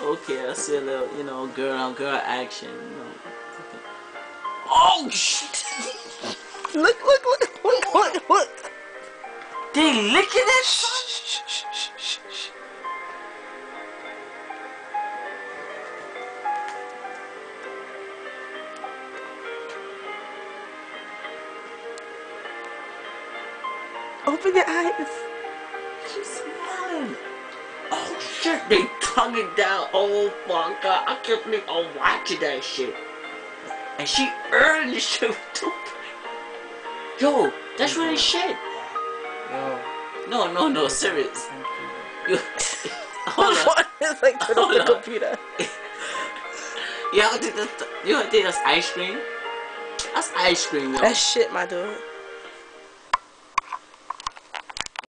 Okay, I see a little, girl on girl action. Oh shit! Look. They licking it? Shh. Open your eyes. She's smiling. Oh shit, they tongue it down. Oh my god, I can't believe I'm watching that shit. And she earned this shit too. Yo, that's really shit. Yo. No, serious. You, hold on. It's like turn off the computer. You don't think that's ice cream? That's ice cream, yo. That's shit, my dude.